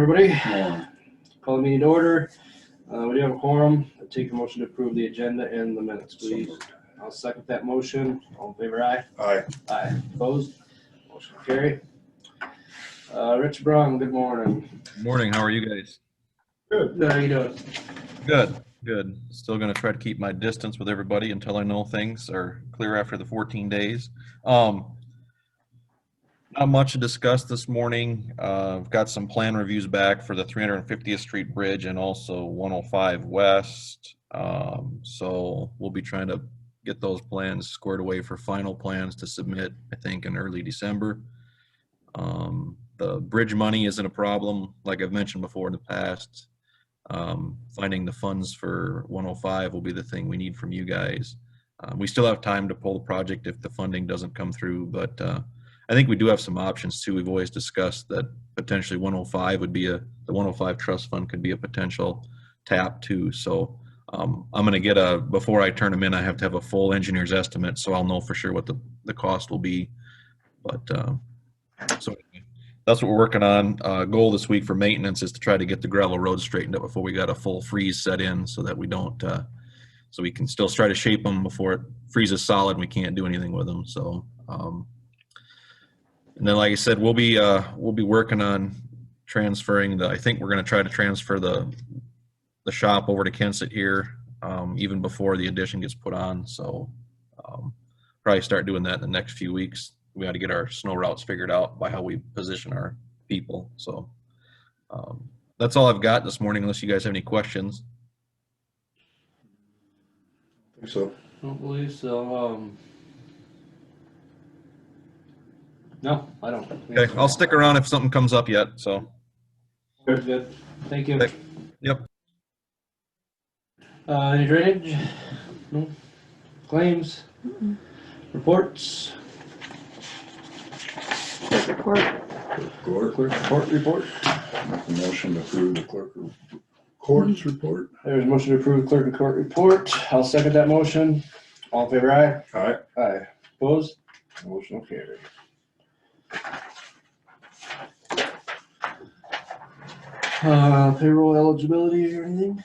everybody. Morning. Call the meeting to order. We do have a quorum. I take a motion to approve the agenda and the minutes, So please. moved. I'll second that motion. All in favor, aye? Aye. Aye. Opposed? Motion carried. Rich Braun, good morning. Morning, how are you guys? Good. How you doing? Good. Still gonna try to keep my distance with everybody until I know things are clear after the 14 days. Not much to discuss this morning. I've got some plan reviews back for the 350th Street Bridge and also 105 West. So we'll be trying to get those plans squared away for final plans to submit, I think, in early December. The bridge money isn't a problem, like I've mentioned before in the past. Finding the funds for 105 will be the thing we need from you guys. We still have time to pull the project if the funding doesn't come through, but I think we do have some options too. We've always discussed that potentially 105 would be the 105 trust fund could be a potential tap too. So I'm going to get before I turn them in, I have to have a full engineer's estimate, so I'll know for sure what the cost will be. But so anyway, that's what we're working on. Goal this week for maintenance is to try to get the gravel road straightened up before we got a full freeze set in, so that we don't, so we can still try to shape them before it freezes solid and we can't do anything with them. So, and then like I said, we'll be working on transferring I think we're going to try to transfer the shop over to Kensett here, even before the addition gets put on. So probably start doing that in the next few weeks. We got to get our snow routes figured out by how we position our people. So that's all I've got this morning, unless you guys have any questions. I think so. I don't believe so. No, I don't. Okay, I'll stick around if something comes up yet. So Good. Thank you. Okay. Yep. Any drainage? No. Claims? Reports? Clerk. Clerk report? Make a motion to approve the court's report. There's a motion to approve clerk and court report. I'll second that motion. All in favor, aye? Aye. Aye. Opposed? Motion will carry. Payroll eligibility or anything?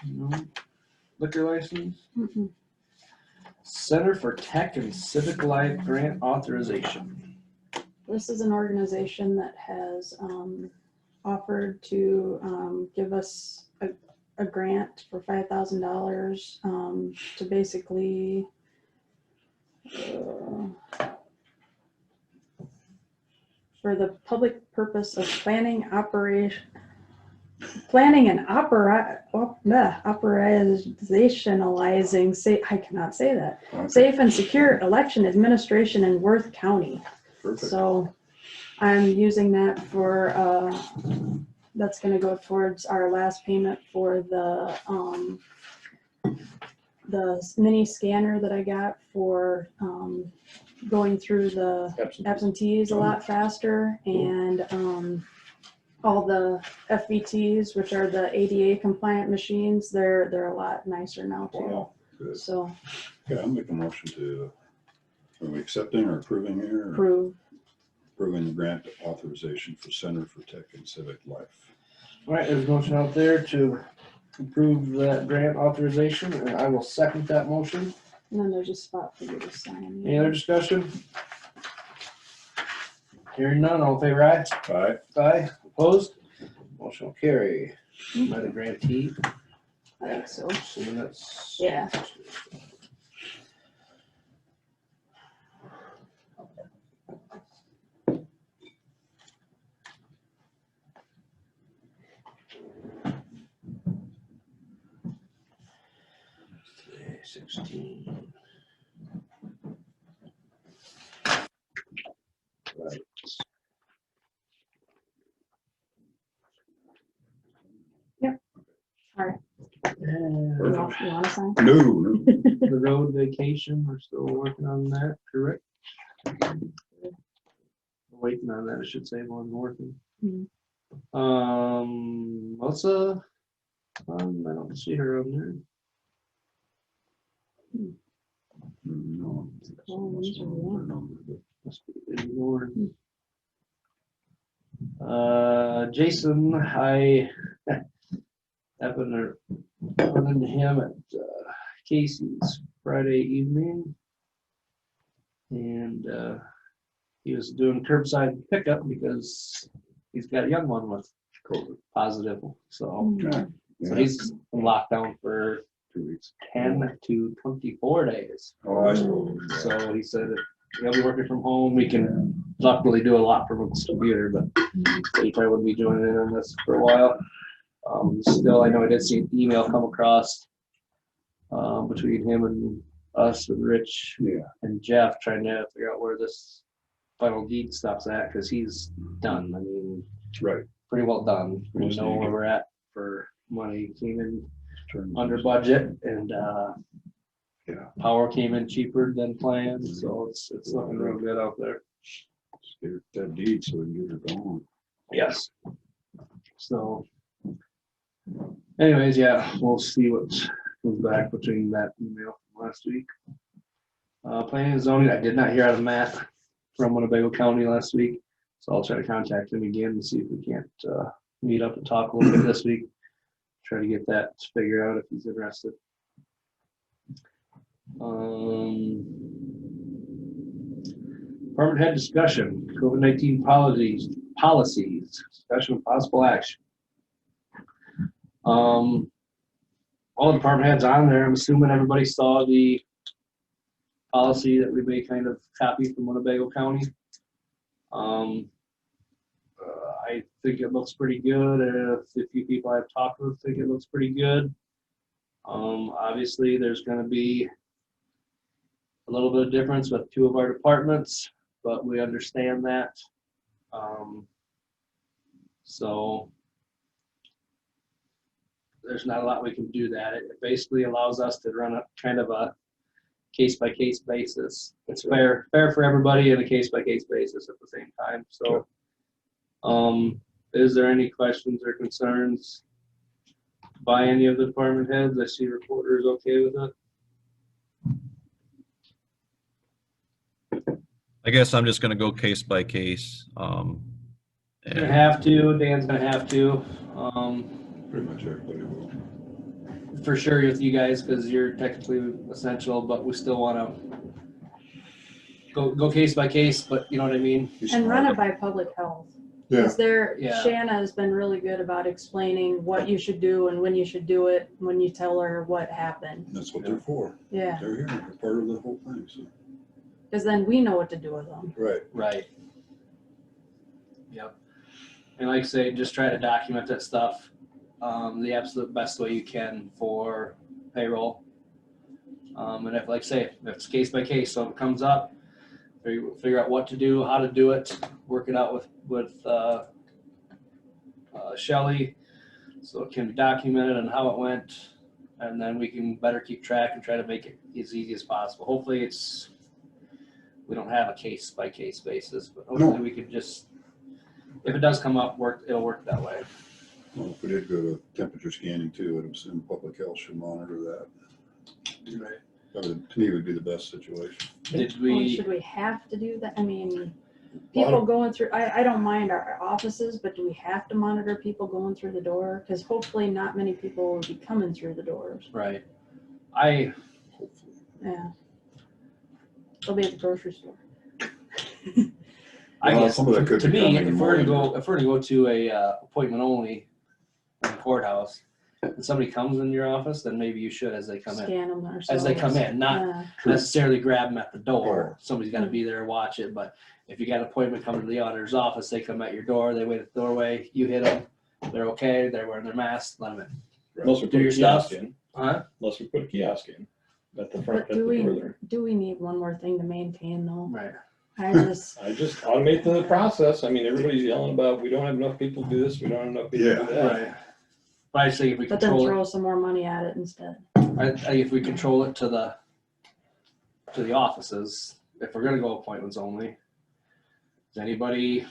No. Liquor license? Center for Tech and Civic Life Grant Authorization. This is an organization that has offered to give us a grant for $5,000 to basically for the public purpose of planning and operationalizing, I cannot say that, Okay. safe and secure election administration in Worth County. Perfect. So I'm using that for, that's gonna go towards our last payment for the mini scanner that I got for going through the absentees a lot faster, and all the FVTs, which are the ADA compliant machines, they're a lot nicer now too. Wow. Good. So Okay, I'll make a motion to, are we accepting or approving here? Or approve. approving the grant authorization for Center for Tech and Civic Life. All right, there's a motion out there to approve that grant authorization, and I will second that motion. And then there's a spot for you to sign. Any other discussion? Hearing none, all in favor, aye? Aye. Aye. Opposed? Motion will carry. By the grantee. I think so. Assuming that's. Yeah. Today, 16. Right. All right. And You want to sign? No. the road vacation, we're still working on that, correct? Waiting on that, I should say, while I'm working. Melissa, I don't see her on there. No. Oh, these are warm. Must be ignored. Jason, I happened to run into him at Casey's Friday evening. And he was doing curbside pickup because he's got a young one with COVID positive. So, Okay. so Yeah, he's in lockdown for 2 weeks. 10 to 24 days. Oh, I suppose. So he said that he'll be working from home. He can luckily do a lot from his computer, but he probably wouldn't be joining in on this for a while. Still, I know I did see an email come across between him and us and Rich Yeah, and Jeff trying to figure out where this final deed stuff's at, because he's done. I mean, right. pretty well done. We We just know need where to- we're at for money. Came in Turn- under budget, and Yeah. power came in cheaper than planned, so it's looking real good out there. Let's get that deed so we can get it going. Yes. So anyways, yeah, we'll see what comes back between that email from last week. Planning and zoning, I did not hear out of Matt from Winnebago County last week, so I'll try to contact him again and see if we can't meet up and talk a little bit this week. Try to get that figured out if he's interested. Department head discussion, COVID-19 policies, discussion of possible action. All the department heads on there, I'm assuming everybody saw the policy that we made kind of copy from Winnebago County. I think it looks pretty good. The few people I've talked with think it looks pretty good. Obviously, there's going to be a little bit of difference with 2 of our departments, but we understand that. So there's not a lot we can do that. It basically allows us to run a kind of a case-by-case basis. It's fair for everybody in a case-by-case basis at the same time. So, is there any questions or concerns by any of the department heads? I see reporters okay with it. I guess I'm just gonna go case by case. Gonna And have to, Dan's gonna have to, Pretty much everybody will. for sure with you guys, because you're technically essential, but we still wanna go case by case, but you know what I mean? Be And run smart. it by public health. Yeah, Because Yeah. Shanna has been really good about explaining what you should do and when you should do it, when you tell her what happened. that's what they're for. Yeah, They're here, they're part of the whole thing, so. because then we know what to do with them. Right. Right. Yep. And like I say, just try to document that stuff the absolute best way you can for payroll. And if, like I say, if it's case by case, so if it comes up, figure out what to do, how to do it, work it out with Shelley, so it can be documented and how it went, and then we can better keep track and try to make it as easy as possible. Hopefully we don't have a case by case basis, but hopefully we could just, if it does come up, it'll work that way. Well, if we did go to temperature scanning too, I'd assume public health should monitor that. Right. That would, to me, would be the best situation. Did Well, we, should we have to do that? I mean, people going through, I don't mind our offices, but do we have to monitor people going through the door? Because hopefully not many people will be coming through the doors. right, Hopefully. Yeah. They'll be at the grocery store. I Well, guess, some of that could to be me, coming if we're to tomorrow. go to a appointment only in the courthouse, and somebody comes in your office, then maybe you should as they come in. Scan them ourselves. As they come in, not Yeah. necessarily grab them at the door. Door. Somebody's gotta be there, watch it, but if you got an appointment coming to the auditor's office, they come at your door, they wait at the doorway, you hit them, they're okay, they're wearing their mask, let them in. Unless we Do put your a kiosk stuff. in, Huh? unless we put a kiosk in at the front, But at the door there. do we need one more thing to maintain though? Right. I just, I just automate the process. I mean, everybody's yelling about, we don't have enough people to do this, we don't have enough people to do that. Right. But I just think if we but then control it, throw some more money at it instead. I think if we control it to the offices, if we're gonna go appointments only, does anybody,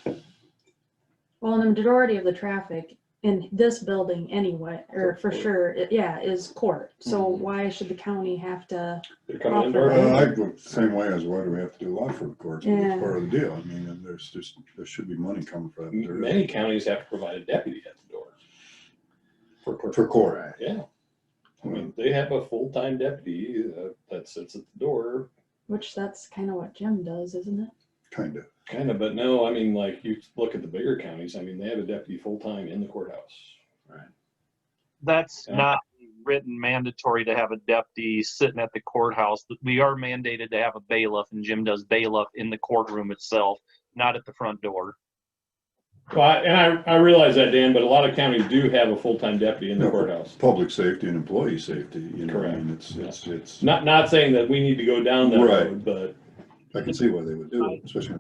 Well, and the majority of the traffic in this building anyway, or for sure, yeah, is court. So Mhm. why should the county have to? They're coming into our Offer. Well, I building. go the same way as why do we have to do a lot for the courts? But Yeah. it's part of the deal. I mean, and there should be money coming for that. There is. Many counties have to provide a deputy at the door. For court. Yeah. I mean, they have a full-time deputy that sits at the door, Which that's kind of what Jim does, isn't it? Kind of. kind of, but no, I mean, like, you look at the bigger counties, I mean, they have a deputy full-time in the courthouse. That's Yeah. not written mandatory to have a deputy sitting at the courthouse. We are mandated to have a bailiff, and Jim does bailiff in the courtroom itself, not at the front door. Well, I realize that, Dan, but a lot of counties do have a full-time deputy in the No, courthouse. Public safety and employee safety, you know, I mean, Correct. it's, Not saying that we need to go down that Right. road, but I can see why they would do it, especially.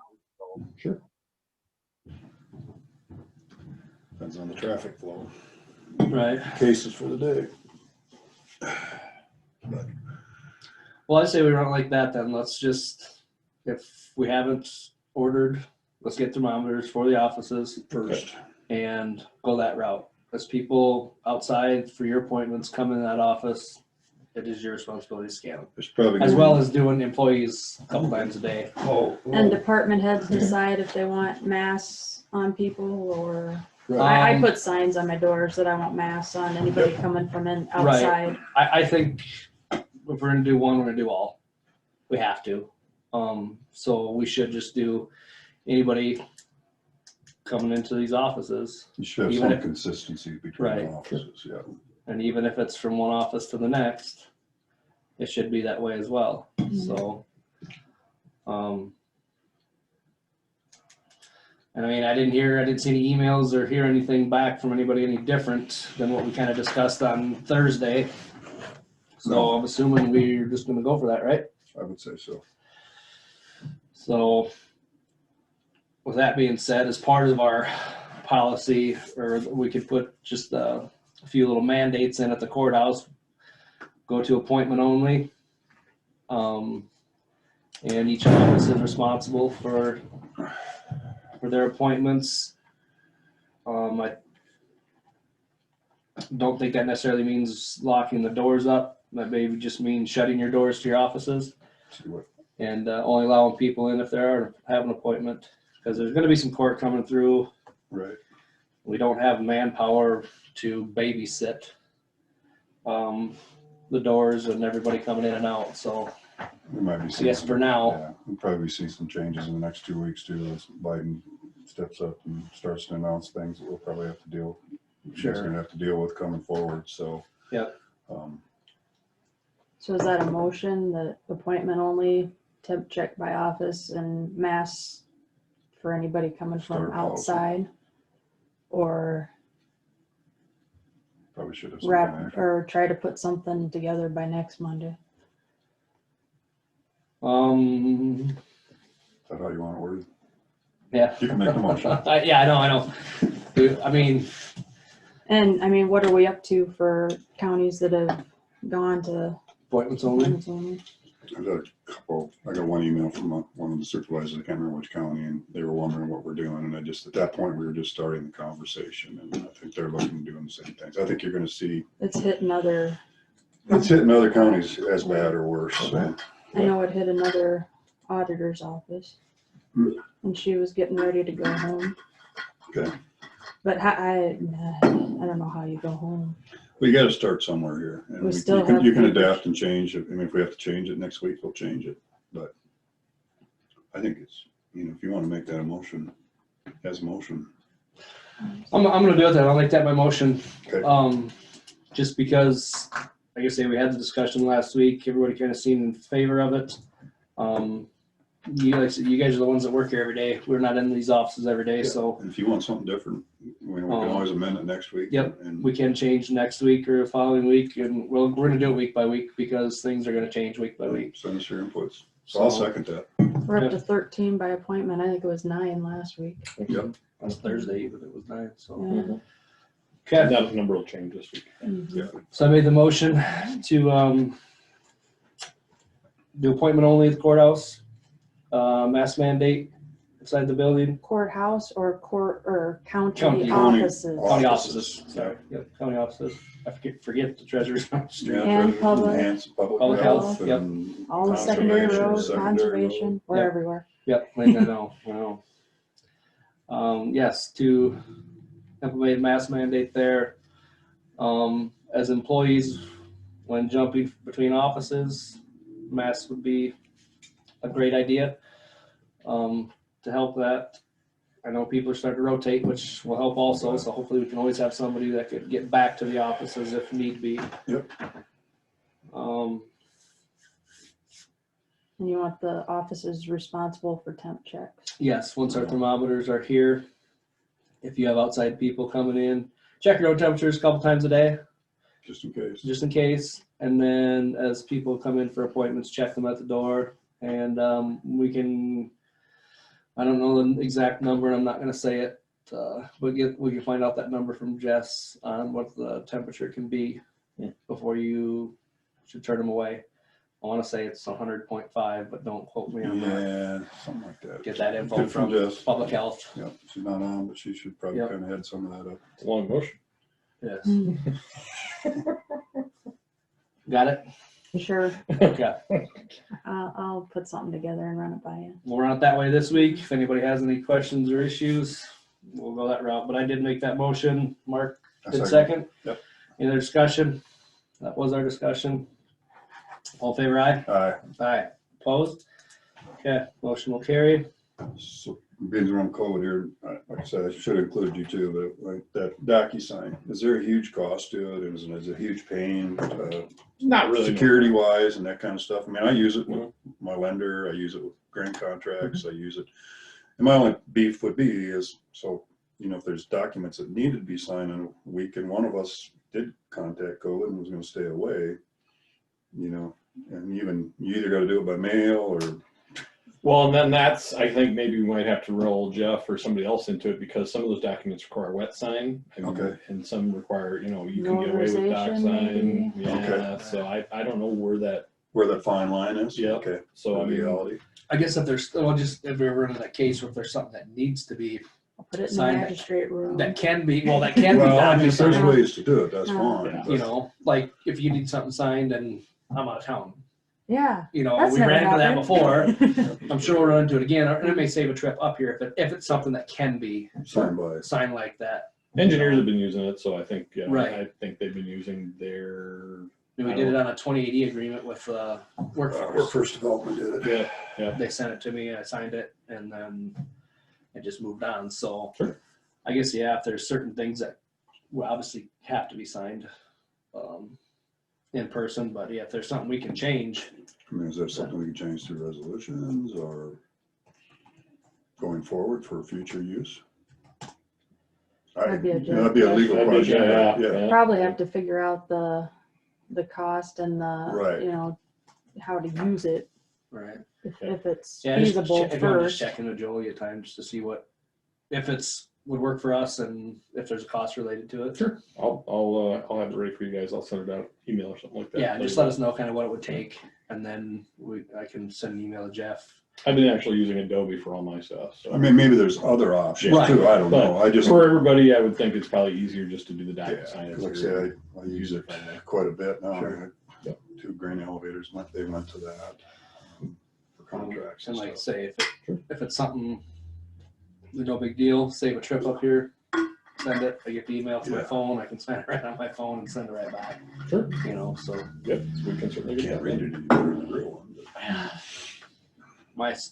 Sure. Depends on the traffic flow, Right. cases for the day. Well, I say we run it like that then. Let's just, if we haven't ordered, let's get thermometers for the offices First, and go that route. As people outside for your appointments come in that office, it is your responsibility to scan them. there's probably. As gonna well be- as doing employees a couple times a day. Oh. And department heads decide if they want masks on people or, Right. I Um, put signs on my doors that I want masks on anybody coming from outside. I think if we're gonna do one, we're gonna do all. We have to. So we should just do anybody coming into these offices. You should have even some if- consistency between Right. the offices, yeah. And even if it's from one office to the next, it should be that way as well. So, and I mean, I didn't see any emails or hear anything back from anybody any different than what we kind of discussed on Thursday. So No. I'm assuming we're just gonna go for that, right? I would say so. So with that being said, as part of our policy, or we could put just a few little mandates in at the courthouse, go to appointment only. And each office is responsible for their appointments. I don't think that necessarily means locking the doors up. That maybe just means shutting your doors to your offices See what, and only allowing people in if they are have an appointment. Because there's gonna be some court coming through. right. We don't have manpower to babysit the doors and everybody coming in and out. So We might be I seeing. guess for now, Yeah, we'll probably see some changes in the next 2 weeks too, as Biden steps up and starts to announce things that we'll probably have to deal. Sure. Just gonna have to deal with coming forward, so. Yep. So is that a motion, the appointment only, temp check by office and masks for anybody coming Start from a policy. outside? Or Probably should have. some wrap, kind of- or try to put something together by next Monday? Is that how you want it worded? yeah. You can make a motion. Yeah, I know. I mean, And I mean, what are we up to for counties that have gone to appointments only. appointments only? I got a couple, I got one email from one of the supervisors, I can't remember which county, and they were wondering what we're doing, and I just, at that point, we were just starting the conversation, and I think they're looking to doing the same things. I think you're gonna see, It's hit another, it's hitting other counties as bad or worse, so. I know it hit another auditor's office. And she was getting ready to go home. Okay. But I don't know how you go home. We gotta start somewhere here, and We you still can, have you can papers. adapt and change it, I mean, if we have to change it next week, we'll change it, but I think it's, you know, if you wanna make that a motion, as a motion. I'm gonna do it then. I'll make that my motion. Okay. Just because, like I say, we had the discussion last week. Everybody kind of seemed in favor of it. You like I said, you guys are the ones that work here every day. We're not in these offices every day, so And if you want something different, we can always amend it next week. Yep. And we can change next week or the following week, and we're gonna do it week by week because things are gonna change week by week. send us your inputs. So I'll second that. We're up to 13 by appointment. I think it was 9 last week. Yep. On Thursday, even it was 9. So Yeah. okay. That number will change this week. Mhm. So I made the motion to do appointment only at the courthouse, mask mandate beside the building? Courthouse or county County offices. County Offices. offices, sorry, yep, county offices. I forget the treasurer's office. Yeah, And to public- enhance public health, yep. and All the secondary conservation, roads, secondary conservation, road. we're Yep. everywhere. Yep, I know. Yes, to implement mask mandate there. As employees, when jumping between offices, masks would be a great idea. To help that, I know people are starting to rotate, which will help also, so hopefully we can always have somebody that could get back to the offices if need be. Yep. And you want the offices responsible for temp checks. Yes, once our thermometers are here, if you have outside people coming in, check your own temperatures a couple times a day, Just in case. just in case. And then as people come in for appointments, check them at the door. And we can, I don't know the exact number, I'm not gonna say it, but we can find out that number from Jess on what the temperature can be before you should turn them away. I wanna say it's 100.5, but don't quote me on that. Yeah, something like that. Get that info Good from Jess. Public Health. Yep, she's not on, but she should probably Yep. kind of head some of that up. Long motion. Yes. Got it? You sure? Okay. I'll put something together and run it by you. We'll run it that way this week. If anybody has any questions or issues, we'll go that route. But I did make that motion. Mark did second. Yep. Any other discussion? That was our discussion. All in favor, aye? Aye. Aye. Opposed? Okay, motion will carry. So being around COVID here, like I said, I should have included you too, but like that DocuSign, is there a huge cost to it? Is it a huge pain, Not really. security wise and that kind of stuff? I mean, I use it with my lender, I use it with grant contracts, I use it. And my only beef would be is, so, you know, if there's documents that needed to be signed in a week and one of us did contact COVID and was gonna stay away, you know, and even, you either gotta do it by mail or. Well, and then that's, I think maybe we might have to roll Jeff or somebody else into it because some of those documents require wet sign. I mean, Okay. And some require, you know, you can get away with doc Notarization, sign. maybe? Yeah, Okay. so I don't know where that, Where that fine line is? Yeah. Okay. so I In mean, reality. I guess if there's, well, just if we ever in that case where if there's something that needs to be, I'll put it in the Sign it. magistrate room. that can be done. Well, I mean, if there's signed. ways to do it, that's Yeah. fine. Yeah. but- You know, like if you need something signed and I'm out of town, Yeah. you know, That's we never ran into that happened. before. I'm sure we'll run into it again, and it may save a trip up here if it's something that can be Signed by. signed like that. engineers have been using it, so I think, yeah, Right. I think they've been using their, We did it on a 2080 agreement with Workforce. Workforce Development did it. yeah, They sent it to me, I signed it, and then it just moved on. So Sure. I guess, yeah, if there's certain things that will obviously have to be signed in person, but yeah, if there's something we can change, I mean, is that something we can change through resolutions or going forward for future use? That'd be a That'd be a legal That'd be- question, yeah, yeah. yeah. Probably have to figure out the cost and Right. you know, how to use it right? if it's Yeah, just feasible check, if you want to just first. check into Jolie at times just to see if it's would work for us and if there's a cost related to it. Sure. I'll have it ready for you guys. I'll send it out, email or something like that. Yeah, just let us know kind of what it would take, and then I can send an email to Jeff. I've been actually using Adobe for all my stuff, so. I mean, maybe there's other options Right. too, I don't But know, I just, For everybody, I would think it's probably easier just to do the yeah, DocuSign. 'cause like I say, I use it quite a bit now. I had two grain elevators, they went to that for contracts And and like stuff. say, if it's something, no big deal, save a trip up here, send it, I get the email to my Yeah. phone, I can send it right on my phone and send it right back, Sure. you know, so Yep, we can certainly I get can't that read done. it any better than the real one. but-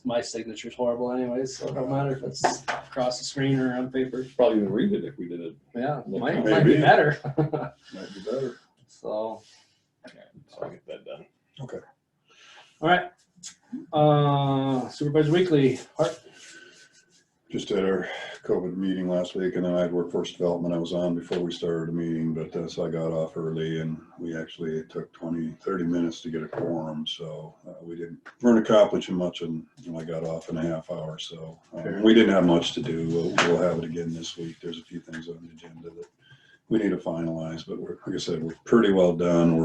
my signature's horrible anyways, so it don't matter if it's across the screen or on paper. Probably even read it if we did it. Yeah, might be Maybe. better. Might be better. So, So I'll get that done. Okay. all right. Supervisor Weekly, Art. Just had our COVID meeting last week, and then I had workforce development I was on before we started the meeting, but so I got off early, and we actually took 30 minutes to get a quorum, so weren't accomplishing much, and I got off in a half hour, so Sure. we didn't have much to do. We'll have it again this week. There's a few things on the agenda that we need to finalize, but like I said, we're pretty well done.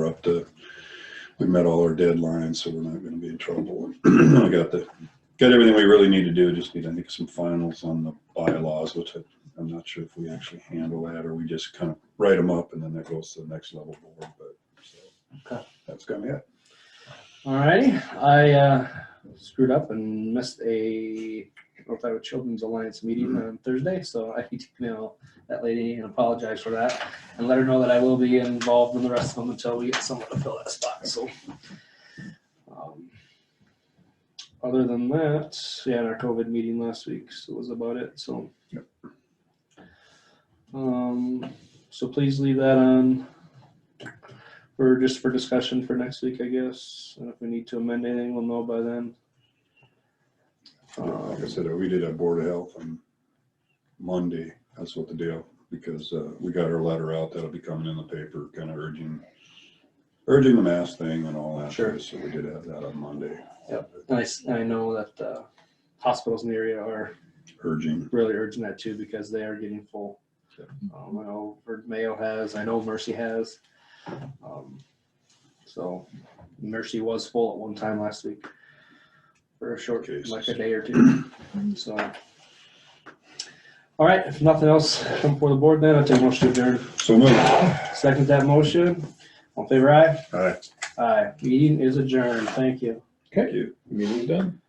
We met all our deadlines, so we're not gonna be in trouble. I got the got everything we really need to do. Just need, I think, some finals on the bylaws, which I'm not sure if we actually handle that or we just kind of write them up and then that goes to the next level board. But so Okay. that's kind of it. Alrighty, I screwed up and missed a North Iowa Children's Alliance meeting on Thursday, so I need to email that lady and apologize for that and let her know that I will be involved in the rest of them until we get someone to fill that spot, so. Other than that, we had our COVID meeting last week, so it was about it, so. Yep. So please leave that on for discussion for next week, I guess. And if we need to amend anything, we'll know by then. Like I said, we did have Board of Health on Monday. That's what the deal, because we got our letter out that'll be coming in the paper, kind of urging the mask thing and all that. Sure. So we did have that on Monday. Yep, and I know that hospitals in the area are Urging. really urging that too, because they are getting full. Yep. I know Mayo has, I know Mercy has. So Mercy was full at one time last week for a short, Cases. like a day or two. So, all right, if nothing else come before the board, then I'll take a motion to adjourn. So moved. Second that motion. All in favor, aye? All right. Aye. Meeting is adjourned. Thank you. Thank you. Meeting's done.